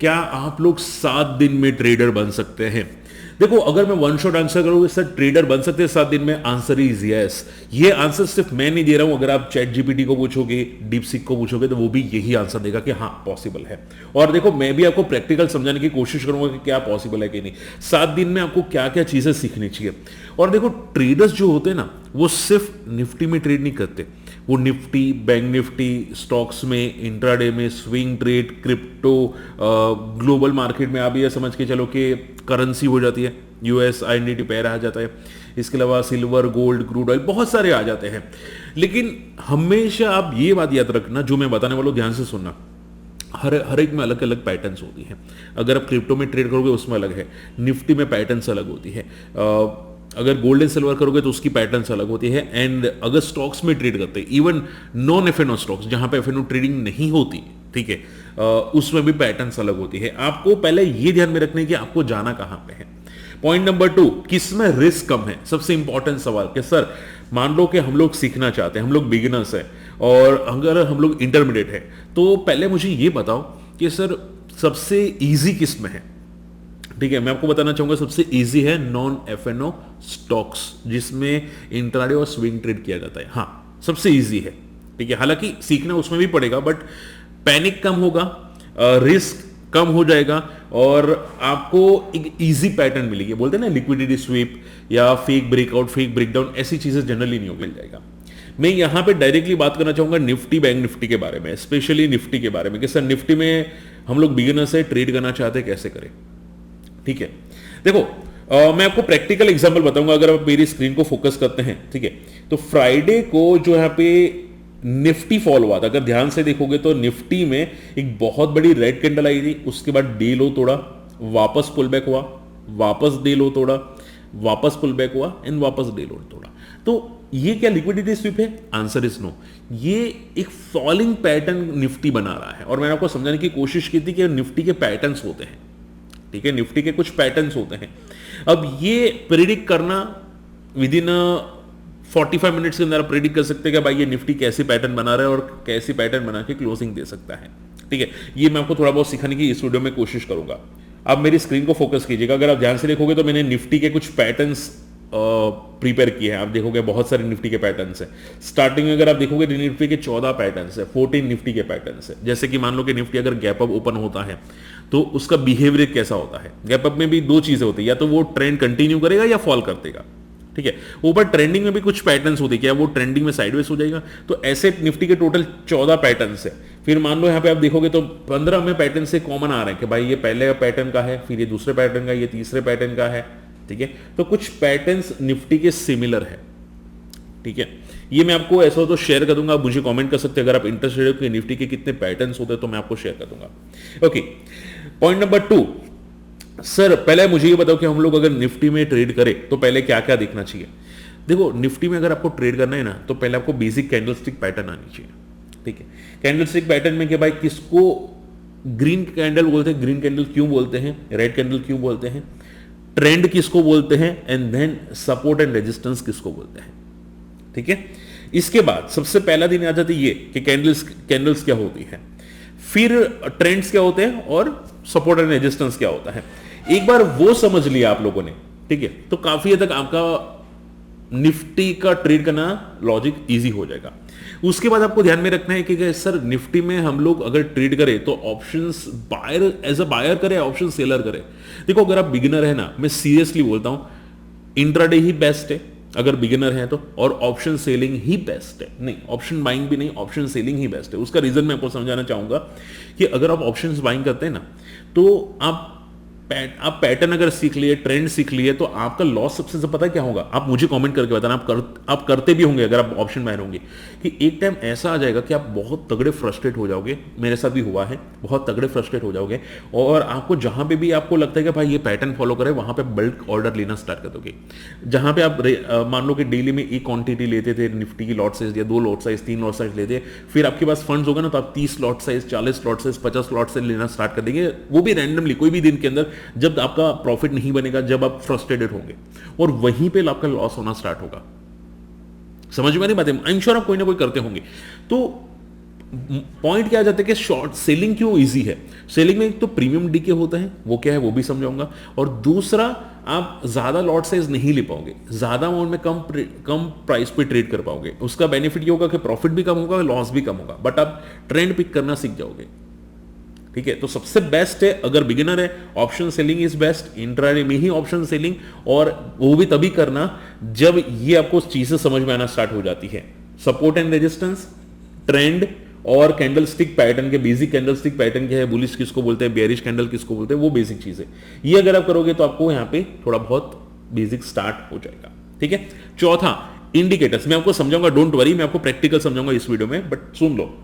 क्या आप लोग 7 दिन में ट्रेडर बन सकते हैं? देखो, अगर मैं वन शॉट आंसर करूंगा सर ट्रेडर बन सकते हैं 7 दिन में, आंसर इज यस। ये आंसर सिर्फ मैं नहीं दे रहा हूं, अगर आप चैट जीपीटी को पूछोगे, डीपसीक को पूछोगे, तो वो भी यही आंसर देगा कि हाँ पॉसिबल है। और देखो, मैं भी आपको प्रैक्टिकल समझाने की कोशिश करूंगा कि क्या पॉसिबल है कि नहीं। 7 दिन में आपको क्या क्या चीजें सीखनी चाहिए। और देखो, ट्रेडर्स जो होते हैं ना, वो सिर्फ निफ्टी में ट्रेड नहीं करते, वो निफ्टी, बैंक निफ्टी, स्टॉक्स में, इंट्राडे में, swing trade, crypto, global market में आप ये समझ के चलो कि करेंसी हो जाती है, यूएस आइडेंटिटी पेयर आ जाता है, इसके अलावा सिल्वर, गोल्ड, क्रूड ऑयल, बहुत सारे आ जाते हैं। लेकिन हमेशा आप ये बात याद रखना, जो मैं बताने वाला हूं ध्यान से सुनना, हर एक में अलग अलग पैटर्न्स होती हैं। अगर आप क्रिप्टो में ट्रेड करोगे उसमें अलग है, निफ्टी में पैटर्न्स अलग होती है, अगर गोल्ड एंड सिल्वर करोगे तो उसकी पैटर्न्स अलग होती है। एंड अगर स्टॉक्स में ट्रेड करते हैं, इवन नॉन एफएनओ स्टॉक्स जहां पे एफएनओ ट्रेडिंग नहीं होती, ठीक है, उसमें भी पैटर्न्स अलग होती है। आपको पहले ये ध्यान में रखना है कि आपको जाना कहां पे है। पॉइंट नंबर 2, किसमें रिस्क कम है? सबसे इंपॉर्टेंट सवाल कि सर मान लो कि हम लोग सीखना चाहते हैं, हम लोग बिगिनर्स हैं और अगर हम लोग इंटरमीडिएट है, तो पहले मुझे ये बताओ कि सर सबसे इजी किसमें है? ठीक है, मैं आपको बताना चाहूंगा सबसे इजी है नॉन एफएनओ स्टॉक्स, जिसमें इंट्राडे और स्विंग ट्रेड किया जाता है। हाँ, सबसे इजी है। ठीक है, हालांकि सीखना उसमें भी पड़ेगा, बट पैनिक कम होगा, रिस्क कम हो जाएगा और आपको एक इजी पैटर्न मिलेगी। बोलते हैं ना लिक्विडिटी स्वीप या फेक ब्रेकआउट, फेक ब्रेकडाउन, ऐसी चीजें जनरली नहीं हो, मिल जाएगा। मैं यहां पे डायरेक्टली बात करना चाहूंगा निफ्टी, बैंक निफ्टी के बारे में, स्पेशली निफ्टी के बारे में कि सर निफ्टी में हम लोग बिगिनर से ट्रेड करना चाहते हैं, कैसे करें? ठीक है, देखो, मैं आपको प्रैक्टिकल एग्जांपल बताऊंगा। अगर आप मेरी स्क्रीन को फोकस करते हैं, ठीक है, तो फ्राइडे को जो यहां पे निफ्टी फॉल हुआ था, अगर ध्यान से देखोगे तो निफ्टी में एक बहुत बड़ी रेड कैंडल आई थी, उसके बाद डे लो तोड़ा, वापस पुल बैक हुआ, वापस डे लो तोड़ा, वापस पुल बैक हुआ एंड वापस डे लो तोड़ा। तो ये क्या लिक्विडिटी स्वीप है? Answer is no. ये एक फॉलिंग पैटर्न निफ्टी बना रहा है और मैंने आपको समझाने की कोशिश की थी कि निफ्टी के पैटर्न्स होते हैं। ठीक है, निफ्टी के कुछ पैटर्न्स होते हैं। अब ये प्रेडिक्ट करना विद इन 45 मिनट्स के अंदर आप प्रेडिक्ट कर सकते हैं कि भाई ये निफ्टी कैसे पैटर्न बना रहा है और कैसे पैटर्न बना के क्लोजिंग दे सकता है। ठीक है, ये मैं आपको थोड़ा बहुत सिखाने की इस वीडियो में कोशिश करूंगा। आप मेरी स्क्रीन को फोकस कीजिएगा। अगर आप ध्यान से देखोगे तो मैंने निफ्टी के कुछ पैटर्न्स प्रिपेयर किए हैं। आप देखोगे बहुत सारे निफ्टी के पैटर्न्स हैं। स्टार्टिंग में अगर आप देखोगे निफ्टी के 14 पैटर्न्स है, 14 निफ्टी के पैटर्न्स है। जैसे कि मान लो कि निफ्टी अगर गैप अप ओपन होता है तो उसका बिहेवियर कैसा होता है। गैप अप में भी दो चीजें होती है, या तो वो ट्रेंड कंटिन्यू करेगा या फॉल कर देगा। ठीक है, ऊपर ट्रेंडिंग में भी कुछ पैटर्न्स होते हैं, क्या वो ट्रेंडिंग में साइडवेज हो जाएगा। तो ऐसे निफ्टी के टोटल 14 पैटर्न्स है। फिर मान लो यहाँ पे आप देखोगे तो 15 में पैटर्न से कॉमन आ रहे हैं कि भाई ये पहले पैटर्न का है, फिर ये दूसरे पैटर्न का, ये तीसरे पैटर्न का है। ठीक है, तो कुछ पैटर्न्स निफ्टी के सिमिलर है। ठीक है, ये मैं आपको ऐसा हो तो शेयर कर दूंगा, आप मुझे कमेंट कर सकते हैं अगर आप इंटरेस्टेड हो कि निफ्टी के कितने पैटर्न्स होते हैं, तो मैं आपको शेयर कर दूंगा। ओके, पॉइंट नंबर 2, सर पहले मुझे ये बताओ कि हम लोग अगर निफ्टी में ट्रेड करें तो पहले क्या क्या देखना चाहिए। देखो, निफ्टी में अगर आपको ट्रेड करना है ना, तो पहले आपको बेसिक कैंडलस्टिक पैटर्न आनी चाहिए। ठीक है, कैंडलस्टिक पैटर्न में कि भाई किसको ग्रीन कैंडल बोलते हैं, ग्रीन कैंडल क्यों बोलते हैं, रेड कैंडल क्यों बोलते हैं, ट्रेंड किसको बोलते हैं, and then support and resistance किसको बोलते हैं। ठीक है, इसके बाद सबसे पहला दिन आ जाती है ये कि कैंडल्स क्या होती है, फिर ट्रेंड्स क्या होते हैं और सपोर्ट एंड रेजिस्टेंस क्या होता है। एक बार वो समझ लिया आप लोगों ने, ठीक है, तो काफी हद तक आपका निफ्टी का ट्रेड करना लॉजिक इजी हो जाएगा। उसके बाद आपको ध्यान में रखना है कि सर निफ्टी में हम लोग अगर ट्रेड करें तो options buyer as a buyer करें, ऑप्शन सेलर करें। देखो, अगर आप बिगिनर है ना, मैं सीरियसली बोलता हूं, इंट्राडे ही बेस्ट है अगर बिगिनर है तो, और ऑप्शन सेलिंग ही बेस्ट है। नहीं, ऑप्शन बाइंग भी नहीं, ऑप्शन सेलिंग ही बेस्ट है। उसका रीजन मैं आपको समझाना चाहूंगा कि अगर आप ऑप्शंस बाइंग करते हैं ना, तो आप पैटर्न अगर सीख लिए, ट्रेंड सीख लिए, तो आपका लॉस सबसे ज्यादा पता है क्या होगा। आप मुझे कमेंट करके बताना, आप करते भी होंगे अगर आप ऑप्शन बायर होंगे, कि एक टाइम ऐसा आ जाएगा कि आप बहुत तगड़े फ्रस्ट्रेट हो जाओगे। मेरे साथ भी हुआ है, बहुत तगड़े फ्रस्ट्रेट हो जाओगे और आपको जहां पे भी आपको लगता है कि भाई ये पैटर्न फॉलो करे, वहां पे बल्क ऑर्डर लेना स्टार्ट कर दोगे। जहां पे आप मान लो कि डेली में एक क्वांटिटी लेते थे निफ्टी की लॉट साइज, या 2 लॉट साइज, 3 लॉट साइज लेते, फिर आपके पास फंड्स होगा ना, तो आप 30 lot size, 40 lot size, 50 lot size लेना स्टार्ट कर देंगे, वो भी रैंडमली कोई भी दिन के अंदर, जब आपका प्रॉफिट नहीं बनेगा, जब आप फ्रस्ट्रेटेड होंगे, और वहीं पे आपका लॉस होना स्टार्ट होगा। समझ में नहीं बात है? आई एम श्योर आप कोई ना कोई करते होंगे। तो पॉइंट क्या आ जाता है कि शॉर्ट सेलिंग क्यों इजी है। सेलिंग में एक तो प्रीमियम डीके होता है, वो क्या है वो भी समझाऊंगा, और दूसरा आप ज्यादा लॉट साइज नहीं ले पाओगे, ज्यादा अमाउंट में कम प्राइस पे ट्रेड कर पाओगे। उसका बेनिफिट ये होगा कि प्रॉफिट भी कम होगा, लॉस भी कम होगा, बट आप ट्रेंड पिक करना सीख जाओगे। ठीक है, तो सबसे बेस्ट है अगर बिगिनर है, option selling is best, intraday में ही ऑप्शन सेलिंग, और वो भी तभी करना जब ये आपको चीजें समझ में आना स्टार्ट हो जाती है। सपोर्ट एंड रेजिस्टेंस, ट्रेंड और कैंडलस्टिक पैटर्न के बेसिक, कैंडलस्टिक पैटर्न क्या है, बुलिश किसको बोलते हैं, बेयरिश कैंडल किसको बोलते हैं, वो बेसिक चीज है। ये अगर आप करोगे तो आपको यहां पे थोड़ा बहुत बेसिक स्टार्ट हो जाएगा। ठीक है, चौथा इंडिकेटर्स, मैं आपको समझाऊंगा, डोंट वरी, मैं आपको प्रैक्टिकल समझाऊंगा इस वीडियो में, बट सुन लो।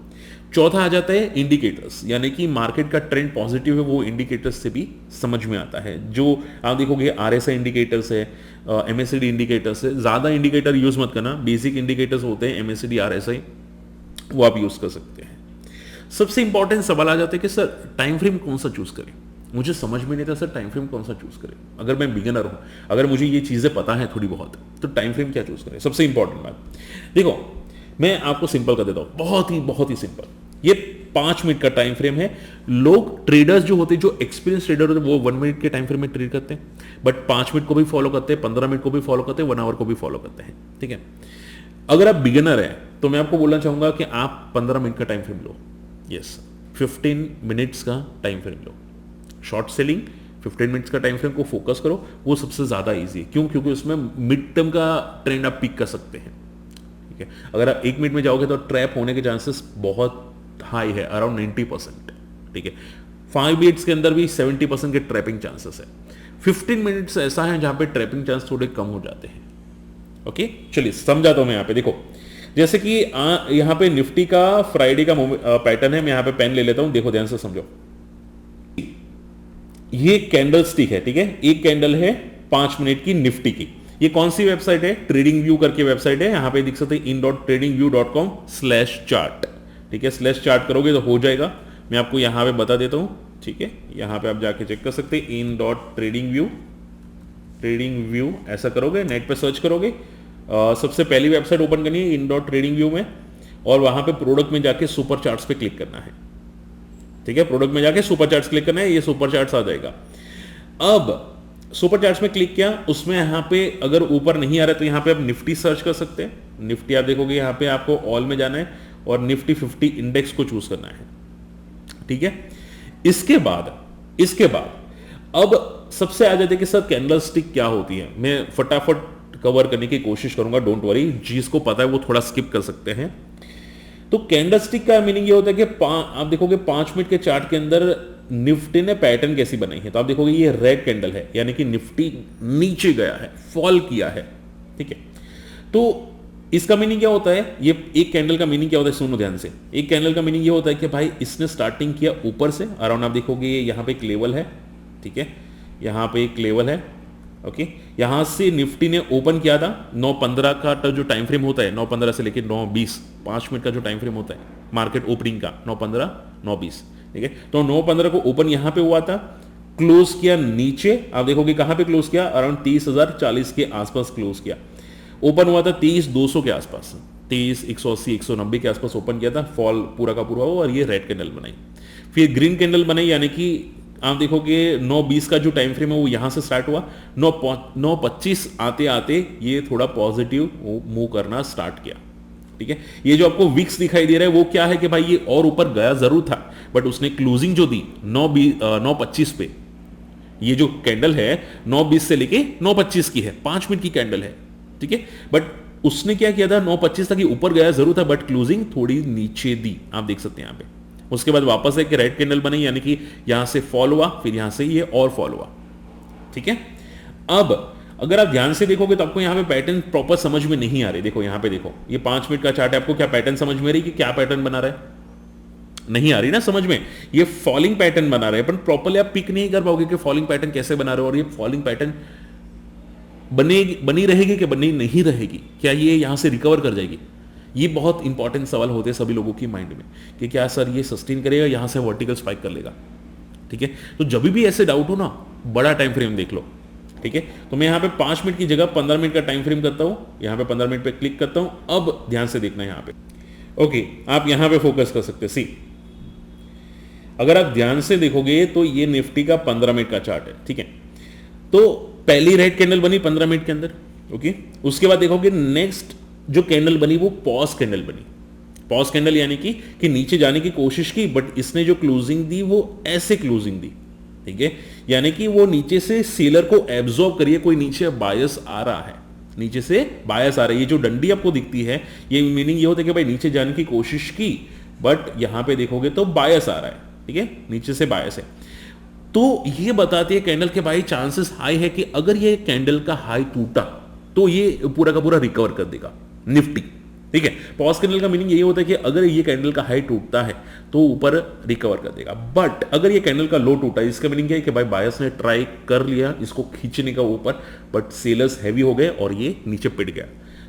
चौथा आ जाता है इंडिकेटर्स, यानी कि मार्केट का ट्रेंड पॉजिटिव है वो इंडिकेटर्स से भी समझ में आता है। जो आप देखोगे आरएसआई इंडिकेटर्स है, एमएससीडी इंडिकेटर्स है, ज्यादा इंडिकेटर यूज मत करना, बेसिक इंडिकेटर्स होते हैं एमएससीडी आरएसआई, वो आप यूज कर सकते हैं। सबसे इंपॉर्टेंट सवाल आ जाता है कि सर टाइम फ्रेम कौन सा चूज करें, मुझे समझ में नहीं था सर टाइम फ्रेम कौन सा चूज करें। अगर मैं बिगिनर हूं, अगर मुझे ये चीजें पता है थोड़ी बहुत, तो टाइम फ्रेम क्या चूज करें। सबसे इंपॉर्टेंट बात देखो, मैं आपको सिंपल कर देता हूं, बहुत ही सिंपल। ये 5 मिनट का टाइम फ्रेम है। लोग ट्रेडर्स जो होते हैं, जो एक्सपीरियंस ट्रेडर होते हैं, वो 1 मिनट के टाइम फ्रेम में ट्रेड करते हैं, बट 5 मिनट को भी फॉलो करते हैं, 15 मिनट को भी फॉलो करते हैं, 1 आवर को भी फॉलो करते हैं। ठीक है, अगर आप बिगिनर है तो मैं आपको बोलना चाहूंगा कि आप 15 मिनट का time flame low. Yes, 15 minutes का time flame low. Short selling 15 minutes का टाइम फ्रेम को फोकस करो, वो सबसे ज्यादा इजी है। क्यों? क्योंकि उसमें मिड टर्म का ट्रेंड आप पिक कर सकते हैं। ठीक है, अगर आप 1 मिनट में जाओगे तो ट्रैप होने के चांसेस बहुत हाई है, अराउंड 90%। ठीक है, 5 मिनट्स के अंदर भी 70% के ट्रैपिंग चांसेस है। 15 मिनट्स ऐसा है जहां पे ट्रैपिंग चांस थोड़े कम हो जाते हैं। ओके, चलिए समझाता हूं मैं। यहां पे देखो, जैसे कि यहां पे निफ्टी का फ्राइडे का पैटर्न है, मैं यहां पे पेन ले लेता हूं, देखो ध्यान से समझो। ये कैंडल स्टिक है, ठीक है, एक कैंडल है 5 मिनट की निफ्टी की। ये कौन सी वेबसाइट है? ट्रेडिंग व्यू करके वेबसाइट है, यहां पे देख सकते हैं in.tradingview.com/chart। ठीक है, /chart करोगे तो हो जाएगा, मैं आपको यहां पे बता देता हूं। ठीक है, यहां पे आप जाके चेक कर सकते हैं in.tradingview, ट्रेडिंग व्यू ऐसा करोगे, नेट पे सर्च करोगे, सबसे पहली वेबसाइट ओपन करनी है in.tradingview में, और वहां पे प्रोडक्ट में जाके सुपर चार्ट्स पे क्लिक करना है। ठीक है, प्रोडक्ट में जाके सुपर चार्ट्स क्लिक करना है, ये सुपर चार्ट्स आ जाएगा। अब सुपर चार्ट्स में क्लिक किया, उसमें यहां पे अगर ऊपर नहीं आ रहा है तो यहां पे आप निफ्टी सर्च कर सकते हैं। निफ्टी आप देखोगे, यहां पे आपको ऑल में जाना है और निफ्टी 50 इंडेक्स को चूज करना है। ठीक है, इसके बाद अब सबसे आ जाते हैं कि सर कैंडल स्टिक क्या होती है। मैं फटाफट कवर करने की कोशिश करूंगा, डोंट वरी, जिसको पता है वो थोड़ा स्किप कर सकते हैं। तो कैंडल स्टिक का मीनिंग ये होता है कि आप देखोगे 5 मिनट के चार्ट के अंदर निफ्टी ने पैटर्न कैसी बनाई है, तो आप देखोगे ये रेड कैंडल है, यानी कि निफ्टी नीचे गया है, फॉल किया है। ठीक है, तो इसका मीनिंग क्या होता है, ये एक कैंडल का मीनिंग क्या होता है, सुनो ध्यान से। एक कैंडल का मीनिंग ये होता है कि भाई इसने स्टार्टिंग किया ऊपर से, अराउंड आप देखोगे यहां पे एक लेवल है। ठीक है, यहां पे एक लेवल है। ओके, यहां से निफ्टी ने ओपन किया था 9:15 का जो टाइम फ्रेम होता है, 9:15 से लेकर 9:20, 5 मिनट का जो टाइम फ्रेम होता है मार्केट ओपनिंग का, 9:15 9:20। ठीक है, तो 9:15 को ओपन यहां पे हुआ था, क्लोज किया नीचे, आप देखोगे कहां पे क्लोज किया, अराउंड 30,040 के आसपास क्लोज किया। ओपन हुआ था 30,200 के आसपास, 30,180 190 के आसपास ओपन किया था, फॉल पूरा का पूरा हुआ और ये रेड कैंडल बनाई। फिर ग्रीन कैंडल बनाई, यानी कि आप देखोगे 9:20 का जो टाइम फ्रेम है वो यहां से स्टार्ट हुआ, 9:25 आते आते ये थोड़ा पॉजिटिव मूव करना स्टार्ट किया। ठीक है, ये जो आपको विक्स दिखाई दे रहा है वो क्या है कि भाई ये और ऊपर गया जरूर था, बट उसने क्लोजिंग जो दी 9:25 पे, ये जो कैंडल है 9:20 से लेके 9:25 की है, 5 मिनट की कैंडल है। ठीक है, बट उसने क्या किया था, 9:25 तक ऊपर गया जरूर था, बट क्लोजिंग थोड़ी नीचे दी, आप देख सकते हैं यहां पे। उसके बाद वापस एक रेड कैंडल बनी, यानी कि यहां से फॉल हुआ, फिर यहां से ये और फॉल हुआ। ठीक है, अब अगर आप ध्यान से देखोगे तो आपको यहां पे पैटर्न प्रॉपर समझ में नहीं आ रही। देखो यहां पे देखो, ये 5 मिनट का चार्ट है, आपको क्या पैटर्न समझ में रही कि क्या पैटर्न बना रहा है? नहीं आ रही ना समझ में। ये फॉलिंग पैटर्न बना रहे हैं, पर प्रॉपर्ली आप पिक नहीं कर पाओगे कि फॉलिंग पैटर्न कैसे बना रहे हो, और ये फॉलिंग पैटर्न बनी रहेगी कि बनी नहीं रहेगी, क्या ये यहां से रिकवर कर जाएगी? ये बहुत इंपॉर्टेंट सवाल होते हैं सभी लोगों की माइंड में कि क्या सर ये सस्टेन करेगा, यहां से वर्टिकल स्पाइक कर लेगा। ठीक है, तो जब भी ऐसे डाउट हो ना, बड़ा टाइम फ्रेम देख लो। ठीक है, तो मैं यहां पे 5 मिनट की जगह 15 मिनट का टाइम फ्रेम करता हूं, यहां पे 15 मिनट पे क्लिक करता हूं। अब ध्यान से देखना यहां पे। ओके, आप यहां पे फोकस कर सकते हैं। सी, अगर आप ध्यान से देखोगे तो ये निफ्टी का 15 मिनट का चार्ट है, ठीक है। तो पहली रेड कैंडल बनी 15 मिनट के अंदर, ओके। उसके बाद देखोगे नेक्स्ट जो कैंडल बनी वो पॉज कैंडल बनी। पॉज कैंडल यानी कि नीचे जाने की कोशिश की, बट इसने जो क्लोजिंग दी वो ऐसे क्लोजिंग दी, ठीक है। यानी कि वो नीचे से सेलर को एब्जॉर्ब करिए, कोई नीचे बायस आ रहा है, नीचे से बायस आ रही है। ये जो डंडी आपको दिखती है, ये मीनिंग ये होता है कि भाई नीचे जाने की कोशिश की, बट यहां पे देखोगे तो बायस आ रहा है, ठीक है, नीचे से बायस है। तो ये बताती है कैंडल के भाई चांसेस हाई है कि अगर ये कैंडल का हाई टूटा तो ये पूरा का पूरा रिकवर कर देगा निफ्टी, ठीक है। पॉज कैंडल का मीनिंग यही होता है कि अगर ये कैंडल का हाई टूटता है तो ऊपर रिकवर कर देगा। बट अगर ये कैंडल का लो टूटा, इसका मीनिंग क्या है कि भाई बायस ने ट्राई कर लिया इसको खींचने का ऊपर, बट सेलर्स हैवी हो गए और ये नीचे पिट गया।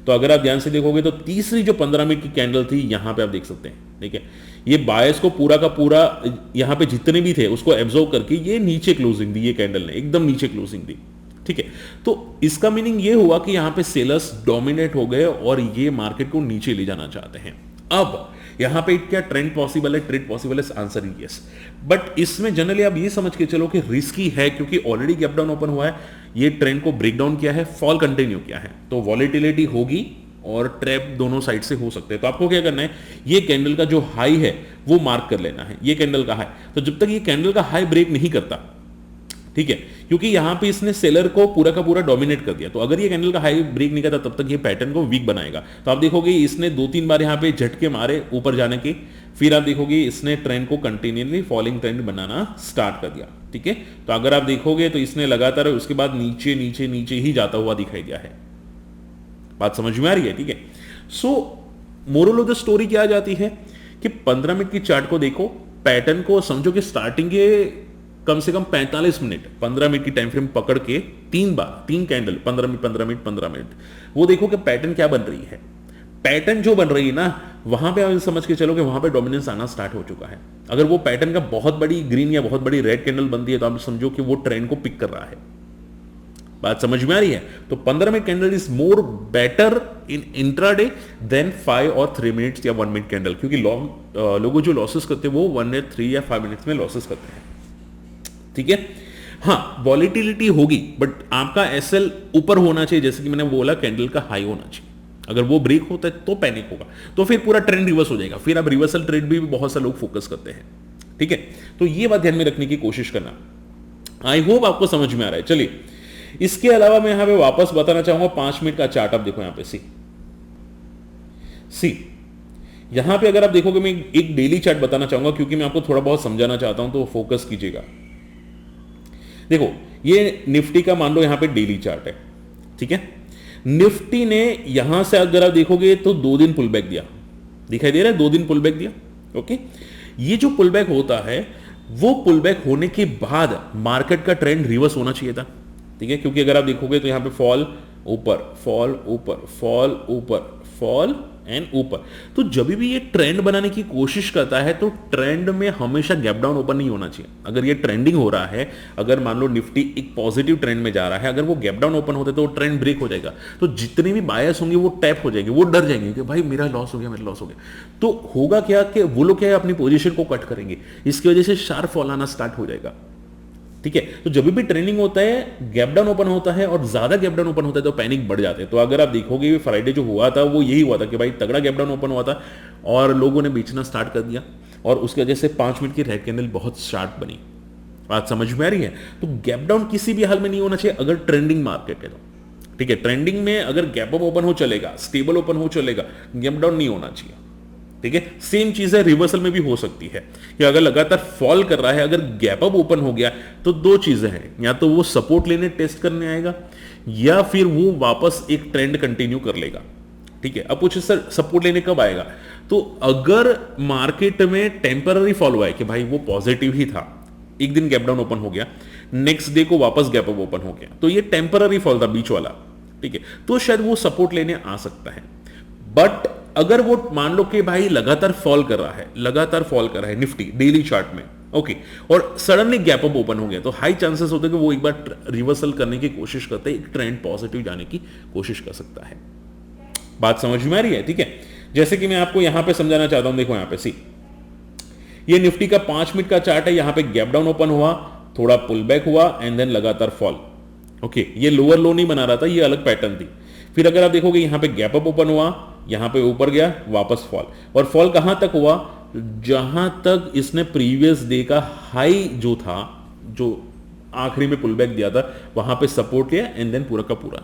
तो अगर आप ध्यान से देखोगे तो तीसरी जो 15 मिनट की कैंडल थी यहां पे आप देख सकते हैं, ठीक है। ये बायस को पूरा का पूरा यहां पे जितने भी थे उसको एब्जॉर्ब करके ये नीचे क्लोजिंग दी, ये कैंडल ने एकदम नीचे क्लोजिंग दी, ठीक है। तो इसका मीनिंग ये हुआ कि यहां पे सेलर्स डोमिनेट हो गए और ये मार्केट को नीचे ले जाना चाहते हैं। अब यहां पे क्या ट्रेंड पॉसिबल है? ट्रेड पॉसिबल है, आंसर इज यस। बट इसमें जनरली आप ये समझ के चलो कि रिस्की है, क्योंकि ऑलरेडी गैप डाउन ओपन हुआ है, ये ट्रेंड को ब्रेक डाउन किया है, फॉल कंटिन्यू किया है, तो वॉलेटिलिटी होगी और ट्रैप दोनों साइड से हो सकते हैं। तो आपको क्या करना है, ये कैंडल का जो हाई है वो मार्क कर लेना है, ये कैंडल का हाई। तो जब तक ये कैंडल का हाई ब्रेक नहीं करता, ठीक है, क्योंकि यहां पे इसने सेलर को पूरा का पूरा डोमिनेट कर दिया, तो अगर ये कैंडल का हाई ब्रेक नहीं करता तब तक ये पैटर्न को वीक बनाएगा। तो आप देखोगे इसने 2-3 बार यहां पे झटके मारे ऊपर जाने के, फिर आप देखोगे इसने ट्रेंड को कंटिन्यूअसली फॉलिंग ट्रेंड बनाना स्टार्ट कर दिया, ठीक है। तो अगर आप देखोगे तो इसने लगातार उसके बाद नीचे नीचे नीचे ही जाता हुआ दिखाई दिया है। बात समझ में आ रही है, ठीक है। सो मोरल ऑफ द स्टोरी क्या आ जाती है कि 15 मिनट की चार्ट को देखो, पैटर्न को समझो कि स्टार्टिंग के कम से कम 45 मिनट 15 मिनट की टाइम फ्रेम पकड़ के 3 बार 3 कैंडल 15 मिनट 15 मिनट 15 मिनट, वो देखो कि पैटर्न क्या बन रही है। पैटर्न जो बन रही है ना, वहां पे आप समझ के चलो कि वहां पे डोमिनेंस आना स्टार्ट हो चुका है। अगर वो पैटर्न का बहुत बड़ी ग्रीन या बहुत बड़ी रेड कैंडल बनती है तो आप समझो कि वो ट्रेंड को पिक कर रहा है। बात समझ में आ रही है? तो 15 minute candle is more better in intraday than 5 और 3 मिनट्स या 1 मिनट कैंडल, क्योंकि लोगों जो लॉसेस करते हैं वो 1 मिनट 3 या 5 मिनट्स में लॉसेस करते हैं, ठीक है। हाँ, वॉलिटिलिटी होगी, बट आपका एसएल ऊपर होना चाहिए, जैसे कि मैंने बोला कैंडल का हाई होना चाहिए। अगर वो ब्रेक होता है तो पैनिक होगा, तो फिर पूरा ट्रेंड रिवर्स हो जाएगा, फिर आप रिवर्सल ट्रेड भी बहुत से लोग फोकस करते हैं, ठीक है। तो ये बात ध्यान में रखने की कोशिश करना। आई होप आपको समझ में आ रहा है। चलिए, इसके अलावा मैं यहां पे वापस बताना चाहूंगा 5 मिनट का चार्ट। आप देखो यहां पे सी यहां पे अगर आप देखोगे, मैं एक डेली चार्ट बताना चाहूंगा क्योंकि मैं आपको थोड़ा बहुत समझाना चाहता हूं, तो फोकस कीजिएगा। देखो, ये निफ्टी का मान लो यहां पे डेली चार्ट है, ठीक है। निफ्टी ने यहां से अगर आप देखोगे तो 2 दिन पुल बैक दिया, दिखाई दे रहा है, 2 दिन पुल बैक दिया, ओके। ये जो पुल बैक होता है वो पुल बैक होने के बाद मार्केट का ट्रेंड रिवर्स होना चाहिए था, ठीक है। क्योंकि अगर आप देखोगे तो यहां पे फॉल ऊपर, फॉल ऊपर, फॉल ऊपर, फॉल एंड ऊपर। तो जब भी ये ट्रेंड बनाने की कोशिश करता है तो ट्रेंड में हमेशा गैप डाउन ओपन नहीं होना चाहिए। अगर ये ट्रेंडिंग हो रहा है, अगर मान लो निफ्टी एक पॉजिटिव ट्रेंड में जा रहा है, अगर वो गैप डाउन ओपन होता है तो ट्रेंड ब्रेक हो जाएगा, तो जितने भी बायर्स होंगे वो टैप हो जाएंगे, वो डर जाएंगे कि भाई मेरा लॉस हो गया, मेरा लॉस हो गया। तो होगा क्या कि वो लोग क्या है, अपनी पोजीशन को कट करेंगे, इसकी वजह से शार्प फॉल आना स्टार्ट हो जाएगा, ठीक है। तो जब भी ट्रेंडिंग होता है, गैप डाउन ओपन होता है और ज्यादा गैप डाउन ओपन होता है तो पैनिक बढ़ जाते हैं। तो अगर आप देखोगे फ्राइडे जो हुआ था वो यही हुआ था कि भाई तगड़ा गैप डाउन ओपन हुआ था और लोगों ने बेचना स्टार्ट कर दिया, और उसकी वजह से 5 मिनट की रेड कैंडल बहुत शार्प बनी। बात समझ में आ रही है? तो गैप डाउन किसी भी हाल में नहीं होना चाहिए अगर ट्रेंडिंग मार्केट है तो, ठीक है। ट्रेंडिंग में अगर गैप अप ओपन हो चलेगा, स्टेबल ओपन हो चलेगा, गैप डाउन नहीं होना चाहिए, ठीक है। सेम चीज है रिवर्सल में भी हो सकती है कि अगर लगातार फॉल कर रहा है, अगर गैप अप ओपन हो गया तो 2 चीजें हैं, या तो वो सपोर्ट लेने टेस्ट करने आएगा या फिर वो वापस एक ट्रेंड कंटिन्यू कर लेगा, ठीक है। अब पूछे सर सपोर्ट लेने कब आएगा? तो अगर मार्केट में टेम्पररी फॉल हुआ है कि भाई वो पॉजिटिव ही था, एक दिन गैप डाउन ओपन हो गया, नेक्स्ट डे को वापस गैप अप ओपन हो गया, तो ये टेम्पररी फॉल था बीच वाला, ठीक है, तो शायद वो सपोर्ट लेने आ सकता है। बट अगर वो मान लो कि भाई लगातार फॉल कर रहा है, लगातार फॉल कर रहा है निफ्टी डेली चार्ट में, ओके, और सडनली गैप अप ओपन हो गया, तो हाई चांसेस होते हैं कि वो एक बार रिवर्सल करने की कोशिश करते हैं, एक ट्रेंड पॉजिटिव जाने की कोशिश कर सकता है। बात समझ में आ रही है? ठीक है। जैसे कि मैं आपको यहां पे समझाना चाहता हूं, देखो यहां पे सी, ये निफ्टी का 5 मिनट का चार्ट है, यहां पे गैप डाउन ओपन हुआ, थोड़ा पुल बैक हुआ एंड देन लगातार फॉल। ओके, ये लोअर लो नहीं बना रहा था, ये अलग पैटर्न थी। फिर अगर आप देखोगे यहां पे गैप अप ओपन हुआ, यहां पे ऊपर गया, वापस फॉल, और फॉल कहां तक हुआ, जहां तक इसने प्रीवियस डे का हाई जो था, जो आखिरी में पुल बैक दिया था, वहां पे सपोर्ट लिया एंड देन पूरा का पूरा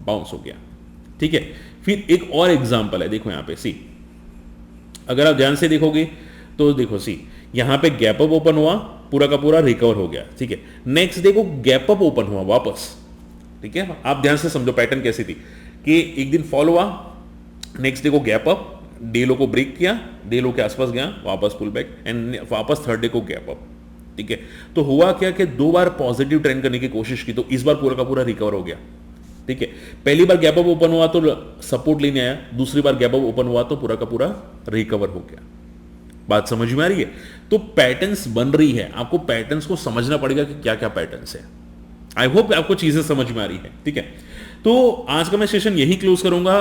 बाउंस हो गया। ठीक है, फिर एक और एग्जांपल है, देखो यहां पे सी, अगर आप ध्यान से देखोगे तो देखो सी, यहां पे गैप अप ओपन हुआ, पूरा का पूरा रिकवर हो गया। ठीक है, नेक्स्ट देखो गैप अप ओपन हुआ वापस। ठीक है, आप ध्यान से समझो पैटर्न कैसी थी कि एक दिन फॉल हुआ, नेक्स्ट डे को गैप अप, डे लो को ब्रेक किया, डे लो के आसपास गया, वापस पुल बैक एंड वापस थर्ड डे को गैप अप। ठीक है, तो हुआ क्या कि 2 बार पॉजिटिव ट्रेंड करने की कोशिश की, तो इस बार पूरा का पूरा रिकवर हो गया। ठीक है, पहली बार गैप अप ओपन हुआ तो सपोर्ट लेने आया, दूसरी बार गैप अप ओपन हुआ तो पूरा का पूरा रिकवर हो गया। बात समझ में आ रही है? तो पैटर्न्स बन रही है, आपको पैटर्न्स को समझना पड़ेगा कि क्या क्या पैटर्न्स है। आई होप आपको चीजें समझ में आ रही है। ठीक है, तो आज का मैं सेशन यही क्लोज करूंगा,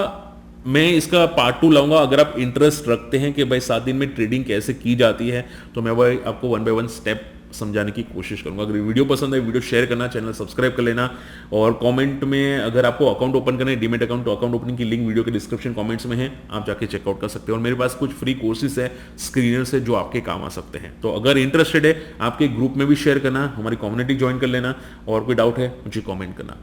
मैं इसका पार्ट 2 लाऊंगा। अगर आप इंटरेस्ट रखते हैं कि भाई 7 दिन में ट्रेडिंग कैसे की जाती है, तो मैं भाई आपको 1 बाय 1 स्टेप समझाने की कोशिश करूंगा। अगर वीडियो पसंद है, वीडियो शेयर करना, चैनल सब्सक्राइब कर लेना, और कमेंट में अगर आपको अकाउंट ओपन करना है, डीमेट अकाउंट, तो अकाउंट ओपनिंग की लिंक वीडियो के डिस्क्रिप्शन कमेंट्स में है, आप जाके चेकआउट कर सकते हो। और मेरे पास कुछ फ्री कोर्सेज है, स्क्रीनर्स है, जो आपके काम आ सकते हैं। तो अगर इंटरेस्टेड है, आपके ग्रुप में भी शेयर करना, हमारी कम्युनिटी ज्वाइन कर लेना, और कोई डाउट है मुझे कॉमेंट करना।